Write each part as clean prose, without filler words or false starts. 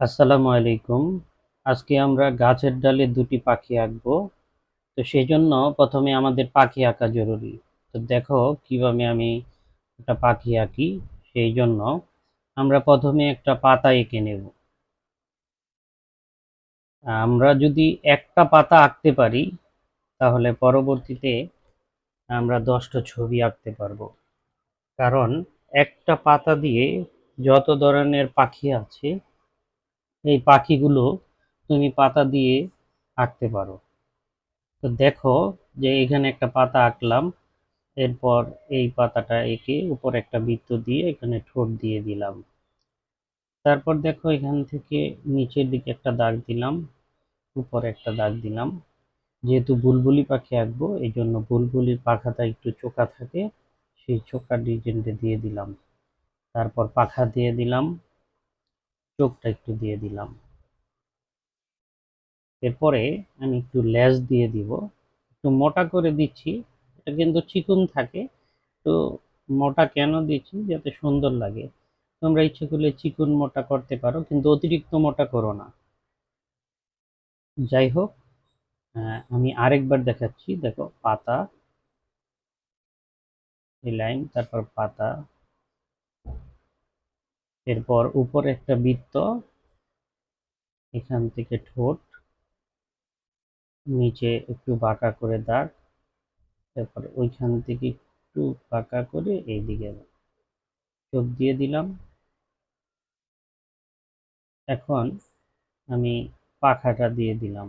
আসসালামু আলাইকুম। আজকে আমরা গাছের ডালে দুটি পাখি আঁকবো। তো সেই জন্য প্রথমে আমাদের পাখি আঁকা জরুরি। তো দেখো কিভাবে আমি একটা পাখি আঁকি। সেই জন্য আমরা প্রথমে একটা পাতা এঁকে নেব। আমরা যদি একটা পাতা আঁকতে পারি তাহলে পরবর্তীতে আমরা 10টা ছবি আঁকতে পারবো। কারণ একটা পাতা দিয়ে যত ধরনের পাখি আছে এই পাখিগুলো তুমি পাতা দিয়ে আঁকতে পারো। তো দেখো যে এখানে একটা পাতা আঁকলাম, এরপর এই পাতাটা এঁকে উপর একটা বৃত্ত দিয়ে এখানে ঠোঁট দিয়ে দিলাম। তারপর দেখো এখান থেকে নিচের দিকে একটা দাগ দিলাম, উপরে একটা দাগ দিলাম। যেহেতু বুলবুলি পাখি আঁকবো এই জন্য বুলবুলির পাখাটা একটু চোখা থাকে, সেই চোখা ডিজাইনটা দিয়ে দিলাম। তারপর পাখা দিয়ে দিলাম, চোখটা একটু দিয়ে দিলাম। এরপরে আমি একটু লেজ দিয়ে দিব, একটু মোটা করে দিচ্ছি। এটা কিন্তু চিকন থাকে, তো মোটা কেন দিচ্ছি যাতে সুন্দর লাগে। তোমরা ইচ্ছে করলে চিকন মোটা করতে পারো, কিন্তু অতিরিক্ত মোটা করো না। যাই হোক, আমি আরেকবার দেখাচ্ছি। দেখো পাতা, এই লাইন, তারপর পাতা, এরপর উপরে একটা বৃত্ত, এখান থেকে ঠোঁট, নিচে একটু বাঁকা করে দাগ, তারপরে ওইখান থেকে একটু বাঁকা করে এইদিকে চোখ দিয়ে দিলাম। এখন আমি পাখাটা দিয়ে দিলাম,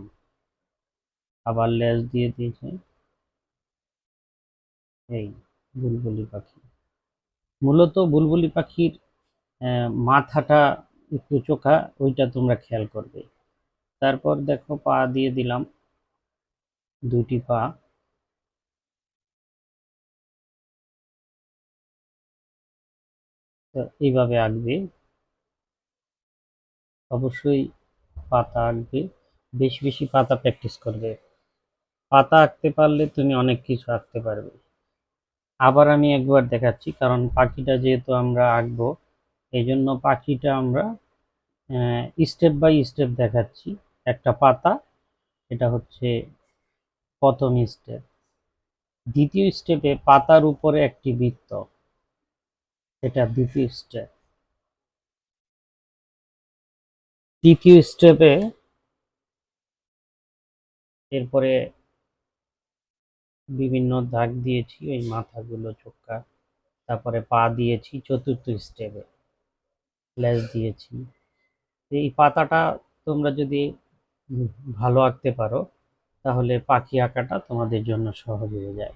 আবার লেজ দিয়ে দিয়েছি। এই বুলবুলি পাখি, মূলত বুলবুলি পাখির মাথাটা একটু চোখা, ওইটা তোমরা খেয়াল করবে। তারপর দেখো পা দিয়ে দিলাম, দুটি পা। তো এইভাবে আঁকবে, অবশ্যই পাতা আঁকবে, বেশি বেশি পাতা প্র্যাকটিস করবে। পাতা আঁকতে পারলে তুমি অনেক কিছু আঁকতে পারবে। আবার আমি একবার দেখাচ্ছি, কারণ পাখিটা যেহেতু আমরা আঁকবো এই জন্য পাখিটা আমরা স্টেপ বাই স্টেপ দেখাচ্ছি। একটা পাতা, এটা হচ্ছে প্রথম স্টেপ। দ্বিতীয় স্টেপে পাতার উপরে একটি বৃত্ত, এটা দ্বিতীয় স্টেপ। তৃতীয় স্টেপে এরপরে বিভিন্ন দাগ দিয়েছি ওই মাথাগুলো চোখা, তারপরে পা দিয়েছি চতুর্থ স্টেপে, লেজ দিয়েছি। এই পাতাটা তোমরা যদি ভালো আঁকতে পারো তাহলে পাখি আঁকাটা তোমাদের জন্য সহজ হয়ে যায়।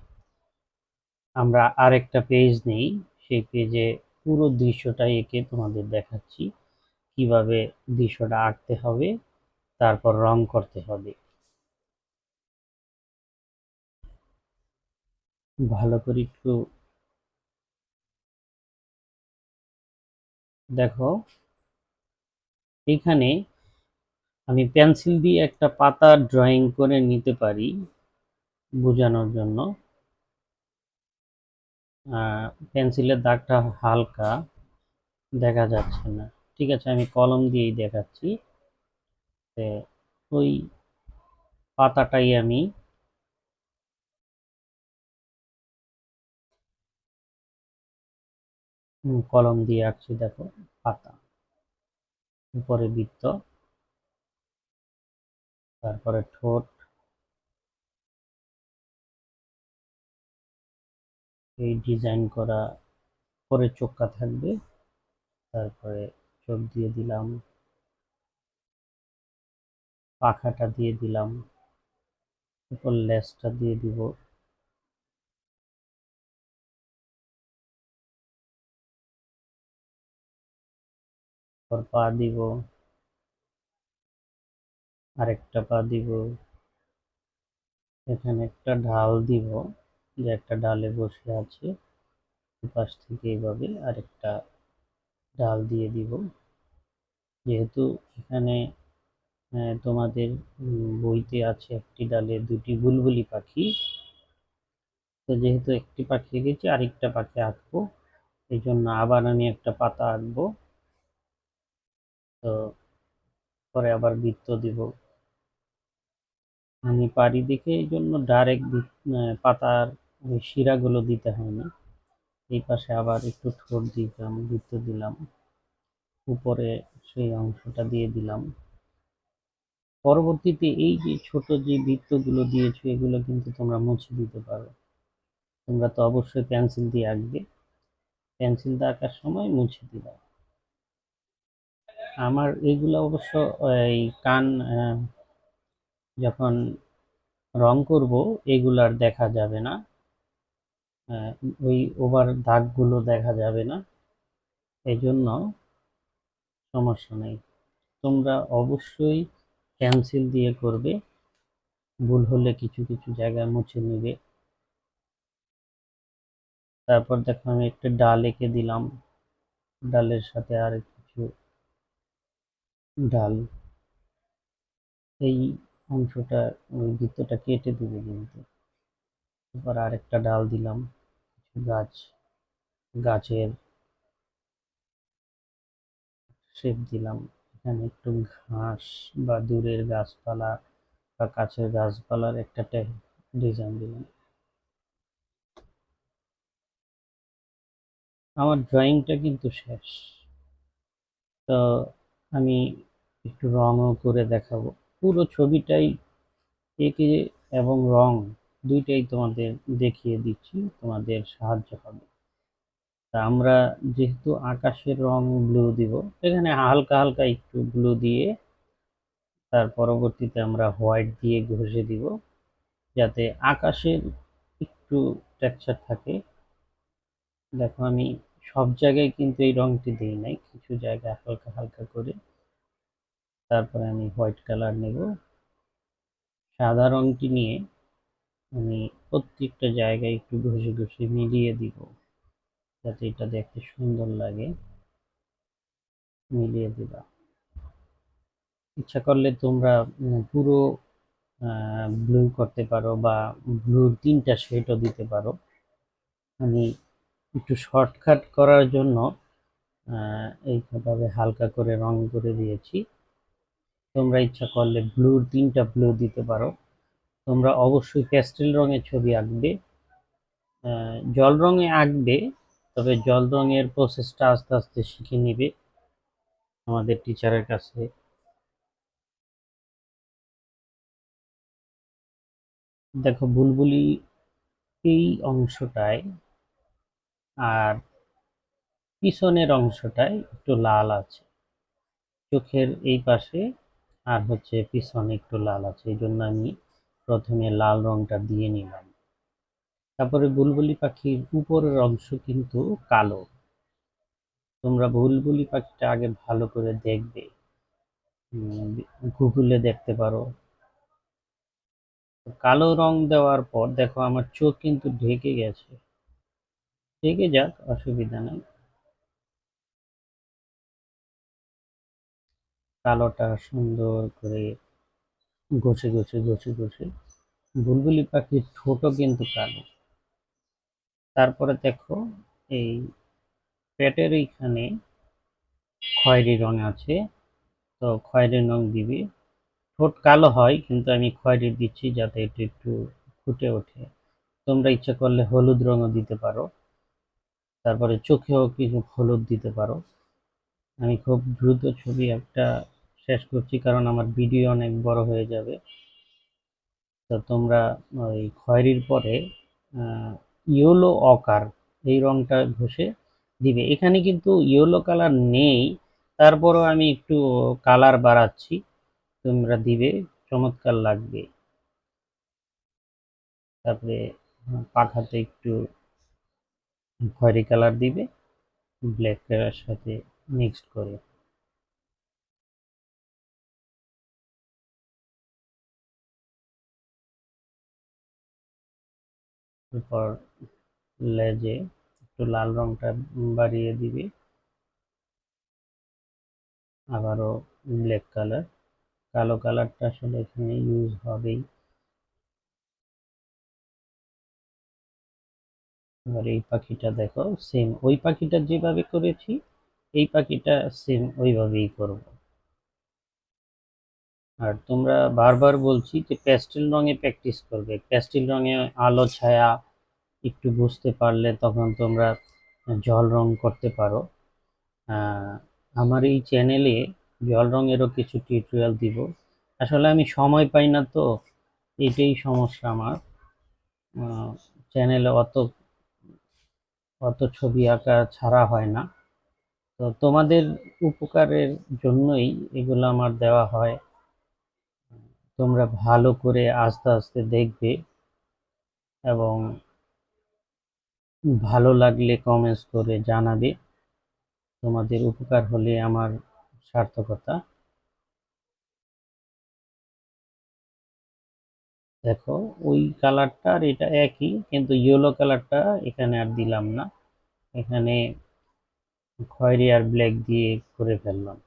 আমরা আরেকটা পেজ নেই, সেই পেজে পুরো দৃশ্যটা এঁকে তোমাদের দেখাচ্ছি কিভাবে দৃশ্যটা আঁকতে হবে, তারপর রং করতে হবে। ভালো করে একটু দেখো, এখানে আমি পেন্সিল দিয়ে একটা পাতা ড্রয়িং করে নিতে পারি বোঝানোর জন্য। পেন্সিলের দাগটা হালকা, দেখা যাচ্ছে না। ঠিক আছে, আমি কলম দিয়েই দেখাচ্ছি। ওই পাতাটাই আমি কলম দিয়ে আঁকছি। দেখো পাতা, উপরে বৃত্ত, তারপরে ঠোঁট, এই ডিজাইন করা, পরে চোখটা থাকবে, তারপরে চোখ দিয়ে দিলাম, পাখাটা দিয়ে দিলাম, উপর লেজটা দিয়ে দিব, পর পা দিব, আরেকটা পা দিব, এখানে একটা ঢাল দিব, যে একটা ডালে বসে আছে, পাশ থেকে এইভাবে আরেকটা ডাল দিয়ে দিব। যেহেতু এখানে তোমাদের বইতে আছে একটি ডালে দুটি বুলবুলি পাখি, তো যেহেতু একটি পাখি এঁকেছি আরেকটা পাখি আঁকবো, এই জন্য আবার আমি একটা পাতা আঁকবো। তো পরে আবার বৃত্ত দিব। আমি পারি দেখে এই জন্য ডাইরেক্ট পাতার ওই শিরাগুলো দিতে হয়নি। এই পাশে আবার একটু ঠোঁট দিলাম, বৃত্ত দিলাম, উপরে সেই অংশটা দিয়ে দিলাম। পরবর্তীতে এই যে ছোট যে বৃত্তগুলো দিয়েছো এগুলো কিন্তু তোমরা মুছে দিতে পারো। তোমরা তো অবশ্যই পেন্সিল দিয়ে আঁকবে, পেন্সিল দিয়ে আঁকার সময় মুছে দিবা। আমার এগুলো অবশ্য এই কান যখন রং করব এগুলো আর দেখা যাবে না, ওই ওভার দাগগুলো দেখা যাবে না, এই জন্য সমস্যা নেই। তোমরা অবশ্যই পেন্সিল দিয়ে করবে, ভুল হলে কিছু কিছু জায়গায় মুছে নেবে। তারপর দেখো আমি একটা ডাল এঁকে দিলাম, ডালের সাথে আর কিছু ডাল, এই অংশটা ওই বৃত্তটা কেটে দিবে কিন্তু। তারপর আরেকটা ডাল দিলাম, কিছু গাছ, গাছের শেপ দিলাম। এখানে একটু ঘাস বা দূরের গাছপালা বা কাছের গাছপালার একটা ডিজাইন দিলাম। আমার ড্রয়িংটা কিন্তু শেষ। তো আমি একটু রঙও করে দেখাবো। পুরো ছবিটাই এঁকে এবং রং দুইটাই তোমাদের দেখিয়ে দিচ্ছি, তোমাদের সাহায্য হবে। তা আমরা যেহেতু আকাশের রং ব্লু দিব, এখানে হালকা হালকা একটু ব্লু দিয়ে তার পরবর্তীতে আমরা হোয়াইট দিয়ে ঘষে দিব, যাতে আকাশের একটু টেক্সচার থাকে। দেখো আমি সব জায়গায় কিন্তু এই রংটি দিই নাই, কিছু জায়গায় হালকা হালকা করে। তারপরে আমি হোয়াইট কালার নেব, সাদা রংটি নিয়ে আমি প্রত্যেকটা জায়গায় একটু ঘষে ঘষে মিলিয়ে দিব, যাতে এটা দেখতে সুন্দর লাগে। মিলিয়ে দিবা। ইচ্ছা করলে তোমরা পুরো ব্লু করতে পারো বা ব্লুর 3টা শেডও দিতে পারো। আমি একটু শর্টকাট করার জন্য এইভাবে হালকা করে রং করে দিয়েছি। তোমরা ইচ্ছা করলে ব্লুর 3টা ব্লু দিতে পারো। তোমরা অবশ্যই প্যাস্টেল রঙের ছবি আঁকবে, জল রঙে আঁকবে, তবে জল রঙের প্রসেসটা আস্তে আস্তে শিখে নিবে আমাদের টিচারের কাছে। দেখো বুলবুলি এই অংশটায় আর পিছনের অংশটায় একটু লাল আছে, চোখের এই পাশে আর হচ্ছে পিছনে একটু লাল আছে, এই জন্য আমি প্রথমে লাল রংটা দিয়ে নিলাম। তারপরে বুলবুলি পাখির উপরের অংশ কিন্তু কালো। তোমরা বুলবুলি পাখিটা আগে ভালো করে দেখবে, গুগলে দেখতে পারো। কালো রং দেওয়ার পর দেখো আমার চোখ কিন্তু ঢেকে গেছে, ঢেকে যাক, অসুবিধা নেই। কালোটা সুন্দর করে ঘষে ঘষে ঘষে ঘষে, বুলবুলি পাখির ঠোঁটও কিন্তু কালো। তারপরে দেখো এই পেটের এইখানে খয়েরি রং আছে, তো খয়েরি রং দিবি। ঠোঁট কালো হয় কিন্তু আমি খয়েরি দিচ্ছি যাতে এটা একটু ফুটে ওঠে। তোমরা ইচ্ছা করলে হলুদ রঙও দিতে পারো, তারপরে চোখেও কিছু হলুদ দিতে পারো। আমি খুব দ্রুত ছবি একটা শেষ করছি কারণ আমার ভিডিও অনেক বড় হয়ে যাবে। তো তোমরা ওই খয়েরির পরে ইয়েলো অকার এই রংটা ঘষে দিবে। এখানে কিন্তু ইয়েলো কালার নেই, তারপরও আমি একটু কালার বাড়াচ্ছি, তোমরা দিবে, চমৎকার লাগবে। তারপরে পাখাতে একটু খয়েরি কালার দিবে ব্ল্যাক কালার সাথে মিক্সড করে। এরপর লেজে একটু লাল রংটা বাড়িয়ে দিবে, আবারও ব্ল্যাক কালার, কালো কালারটা আসলে এখানে ইউজ হবেই। এবার এই পাখিটা দেখো সেম ওই পাখিটা যেভাবে করেছি এই পাখিটা সেম ওইভাবেই করব। আর তোমরা বারবার বলছি যে প্যাস্টেল রঙে প্র্যাকটিস করবে, প্যাস্টেল রঙে আলো ছায়া একটু বুঝতে পারলে তখন তোমরা জল রং করতে পারো। আমার এই চ্যানেলে জল রঙেরও কিছু টিউটোরিয়াল দিব। আসলে আমি সময় পাই না, তো এটাই সমস্যা আমার। চ্যানেলে অত অত ছবি আঁকা ছাড়া হয় না। তো তোমাদের উপকারের জন্যই এগুলো আমার দেওয়া হয়। তোমরা ভালো করে আস্তে আস্তে দেখবে এবং ভালো লাগলে কমেন্টস করে জানাবে। তোমাদের উপকার হলে আমার সার্থকতা। দেখো, ওই কালারটা আর এটা একই, কিন্তু ইয়েলো কালারটা এখানে আর দিলাম না, এখানে খয়েরি আর ব্ল্যাক দিয়ে করে ফেললাম।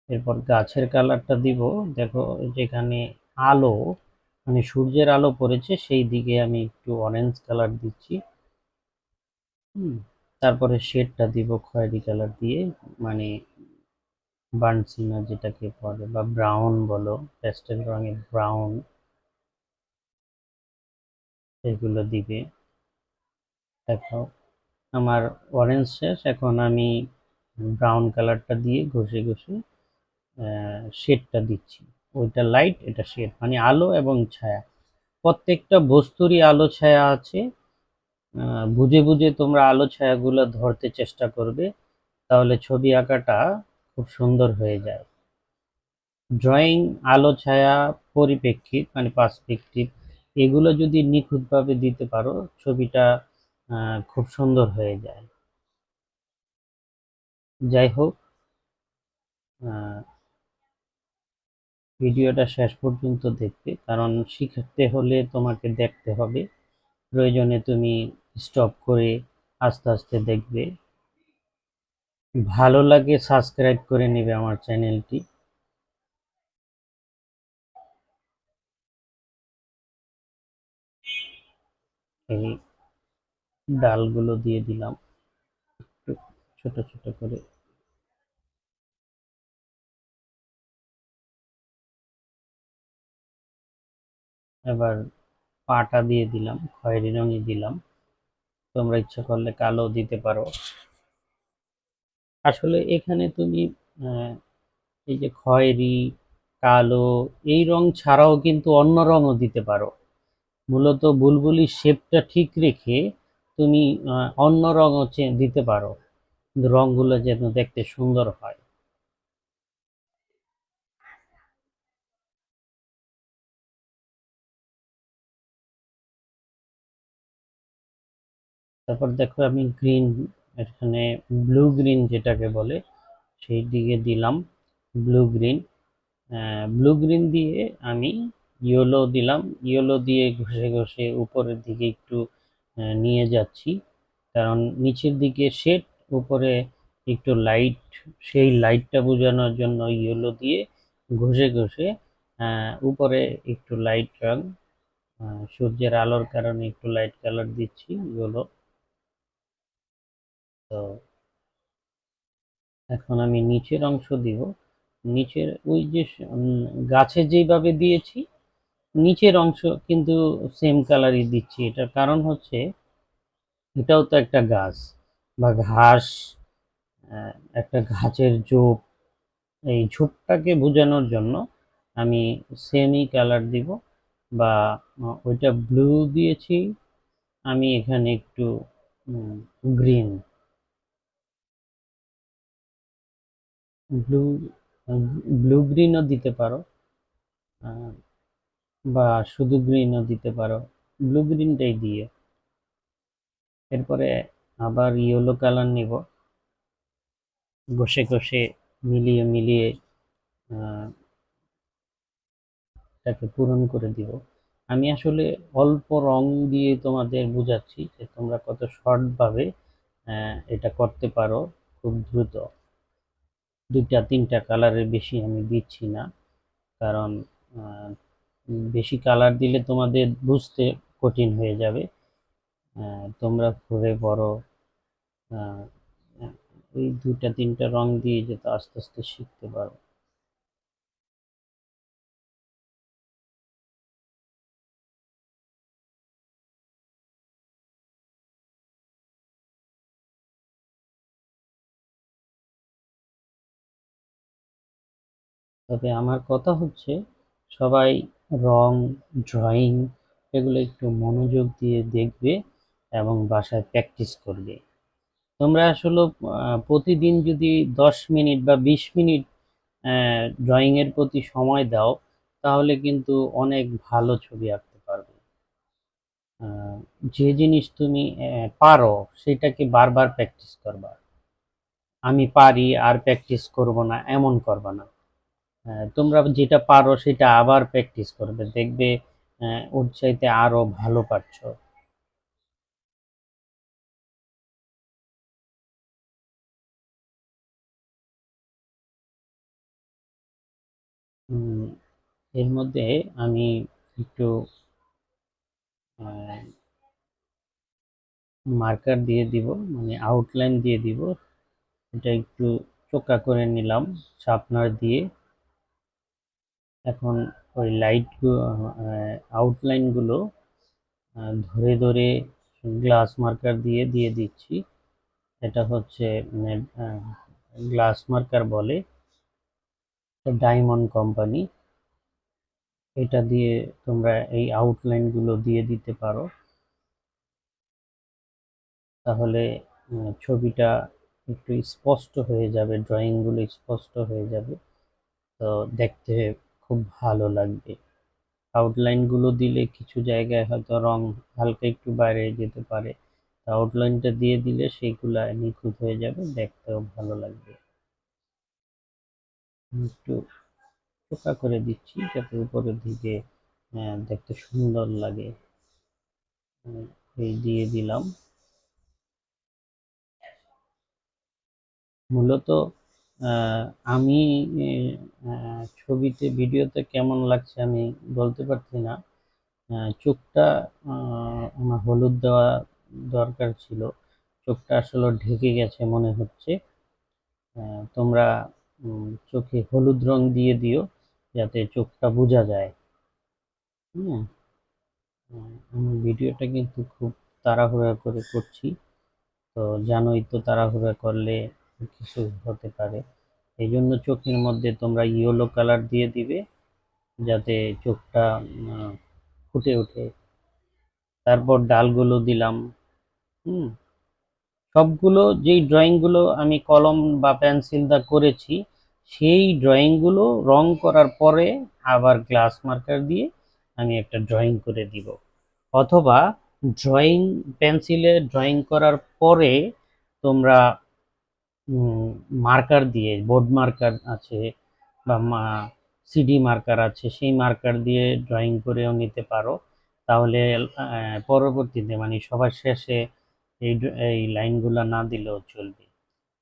এরপর গাছের কালারটা দিব। দেখো, যেখানে আলো মানে সূর্যের আলো পড়েছে সেই দিকে আমি একটু অরেঞ্জ কালার দিচ্ছি। তারপরে শেডটা দিব খয়েরি কালার দিয়ে, মানে বার্ন সিনার যেটাকে বলে, বা ব্রাউন বলো, প্যাস্টেল রঙের ব্রাউন, এগুলো দিবে। দেখো, আমার অরেঞ্জ শেষ, এখন আমি ব্রাউন কালারটা দিয়ে ঘষে ঘষে শেডটা দিচ্ছি। ওইটা লাইট, এটা শেড, মানে আলো এবং ছায়া। প্রত্যেকটা বস্তুরই আলো ছায়া আছে। বুঝে বুঝে তোমরা আলো ছায়াগুলো ধরতে চেষ্টা করবে, তাহলে ছবি আঁকাটা খুব সুন্দর হয়ে যায়। ড্রয়িং, আলো ছায়া, পরিপ্রেক্ষিত মানে পার্সপেক্টিভ, এগুলো যদি নিখুঁতভাবে দিতে পারো, ছবিটা খুব সুন্দর হয়ে যায়। যাই হোক, ভিডিওটা শেষ পর্যন্ত দেখবে, কারণ শিখতে হলে তোমাকে দেখতে হবে। প্রয়োজনে তুমি স্টপ করে আস্তে আস্তে দেখবে। ভালো লাগে সাবস্ক্রাইব করে নেবে আমার চ্যানেলটি। এই ডালগুলো দিয়ে দিলাম একটু ছোট ছোট করে। এবার পাটা দিয়ে দিলাম, খয়েরি রঙে দিলাম, তোমরা ইচ্ছা করলে কালো দিতে পারো। আসলে এখানে তুমি আহ, এই যে খয়েরি, কালো, এই রং ছাড়াও কিন্তু অন্য রঙও দিতে পারো। মূলত বুলবুলির শেপটা ঠিক রেখে তুমি অন্য রঙও দিতে পারো, কিন্তু রঙগুলো যেন দেখতে সুন্দর হয়। তারপর দেখো, আমি গ্রিন, এখানে ব্লু গ্রিন যেটাকে বলে সেই দিকে দিলাম। ব্লু গ্রিন, ব্লু গ্রিন দিয়ে আমি ইয়েলো দিলাম। ইয়েলো দিয়ে ঘষে ঘষে উপরের দিকে একটু নিয়ে যাচ্ছি, কারণ নিচের দিকে শেড, উপরে একটু লাইট, সেই লাইটটা বোঝানোর জন্য ইয়েলো দিয়ে ঘষে ঘষে উপরে একটু লাইট রং, সূর্যের আলোর কারণে একটু লাইট কালার দিচ্ছি ইয়েলো। তো এখন আমি নিচের অংশ দিব। নিচের ওই যে গাছে যেইভাবে দিয়েছি, নিচের অংশ কিন্তু সেম কালারই দিচ্ছি। এটার কারণ হচ্ছে এটাও তো একটা গাছ বা ঘাস, একটা ঘাসের ঝোপ, এই ঝোপটাকে বোঝানোর জন্য আমি সেমই কালার দিব। বা ওইটা ব্লু দিয়েছি, আমি এখানে একটু গ্রিন, ব্লু, ব্লু গ্রিনও দিতে পারো, আহ, বা শুধু গ্রিনও দিতে পারো, ব্লু গ্রিনটাই দিয়ে। এরপরে আবার ইয়েলো কালার নিব, ঘষে ঘষে মিলিয়ে মিলিয়ে এটাকে পূরণ করে দিব। আমি আসলে অল্প রং দিয়ে তোমাদের বোঝাচ্ছি যে তোমরা কত শর্টভাবে এটা করতে পারো খুব দ্রুত। দুইটা তিনটা কালারের বেশি আমি দিচ্ছি না, কারণ আহ, বেশি কালার দিলে তোমাদের বুঝতে কঠিন হয়ে যাবে। তোমরা ঘুরে পড়ো, এই 2-3টা রং দিয়ে যেতে আস্তে আস্তে শিখতে পারবো। তবে আমার কথা হচ্ছে, সবাই রং, ড্রয়িং এগুলো একটু মনোযোগ দিয়ে দেখবে এবং বাসায় প্র্যাকটিস করবে। তোমরা আসলে প্রতিদিন যদি 10 মিনিট বা 20 মিনিট ড্রয়িং এর প্রতি সময় দাও, তাহলে কিন্তু অনেক ভালো ছবি আঁকতে পারবে। আহ, যে জিনিস তুমি পারো সেটাকে বারবার প্র্যাকটিস করবা। আমি পারি আর প্র্যাকটিস করব না এমন করবা না। তোমরা যেটা পারো সেটা আবার প্র্যাকটিস করবে, দেখবে ওর চাইতে আরো ভালো পারছো। উম, এর মধ্যে আমি একটু মার্কার দিয়ে দিব, মানে আউটলাইন দিয়ে দিব। এটা একটু চোকা করে নিলাম শার্পনার দিয়ে। এখন ওই লাইট আউটলাইন গুলো ধরে ধরে গ্লাস মার্কার দিয়ে দিয়ে দিচ্ছি। এটা হচ্ছে গ্লাস মার্কার বলে, ডায়মন্ড কোম্পানি। এটা দিয়ে তোমরা এই আউটলাইন গুলো দিয়ে দিতে পারো, তাহলে ছবিটা একটু স্পষ্ট হয়ে যাবে, ড্রয়িং গুলো স্পষ্ট হয়ে যাবে, তো দেখতে খুব ভালো লাগবে। আউটলাইন গুলো দিলে কিছু জায়গায় হয়তো রং হালকা একটু বাইরে যেতে পারে, আউটলাইনটা দিয়ে দিলে সেগুলা নিখুঁত হয়ে যাবে, দেখতেও ভালো লাগবে। আমি একটু চোখা করে দিচ্ছি যাতে উপরের দিকে দেখতে সুন্দর লাগে। এই দিয়ে দিলাম। মূলত আমি ছবিতে, ভিডিওতে কেমন লাগছে আমি বলতে পারছি না। চোখটা আমার হলুদ দেওয়া দরকার ছিল, চোখটা আসলে ঢেকে গেছে মনে হচ্ছে। তোমরা চোখে হলুদ রং দিয়ে দিও যাতে চোখটা বোঝা যায়। হুম। আমি ভিডিওটা কিন্তু খুব তাড়াহুড়া করে করছি, তো জানোই তো তাড়াহুড়া করলে কিছু হতে পারে। এই জন্য চোখের মধ্যে তোমরা ইয়েলো কালার দিয়ে দিবে যাতে চোখটা ফুটে ওঠে। তারপর ডালগুলো দিলাম। হুম। সবগুলো যেই ড্রয়িংগুলো আমি কলম বা পেন্সিল দা করেছি, সেই ড্রয়িংগুলো রং করার পরে আবার গ্লাস মার্কার দিয়ে আমি একটা ড্রয়িং করে দিব। অথবা ড্রয়িং, পেন্সিলে ড্রয়িং করার পরে তোমরা মার্কার দিয়ে, বোর্ড মার্কার আছে বা সিডি মার্কার আছে, সেই মার্কার দিয়ে ড্রয়িং করেও নিতে পারো। তাহলে পরবর্তীতে মানে সবার শেষে এই লাইনগুলো না দিলেও চলবে।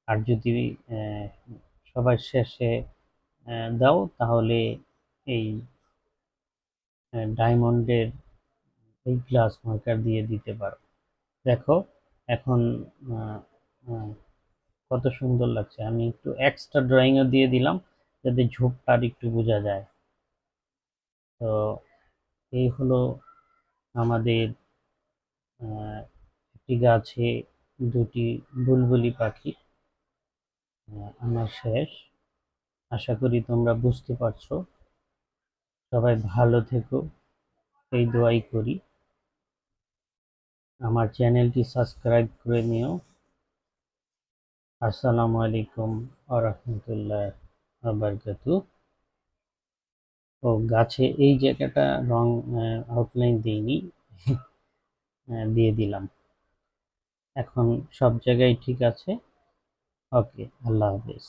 আর যদি সবার শেষে দাও তাহলে এই ডায়মন্ডের এই গ্লাস মার্কার দিয়ে দিতে পারো। দেখো এখন আহ, আহ, কত সুন্দর লাগছে। আমি একটু এক্সট্রা ড্রয়িংও দিয়ে দিলাম যাতে ঝোঁকটা আর একটু বোঝা যায়। তো এই হলো আমাদের একটি গাছে দুটি বুলবুলি পাখি আমার শেষ। আশা করি তোমরা বুঝতে পারছো। সবাই ভালো থেকো, এই দোয়াই করি। আমার চ্যানেলটি সাবস্ক্রাইব করে নিও। আসসালামু আলাইকুম ওয়া রাহমাতুল্লাহি ওয়া বারাকাতুহু। ও গাছে এই জায়গাটা রং আউটলাইন দিইনি, দিয়ে দিলাম। এখন সব জায়গায় ঠিক আছে। ওকে, আল্লাহ হাফেজ।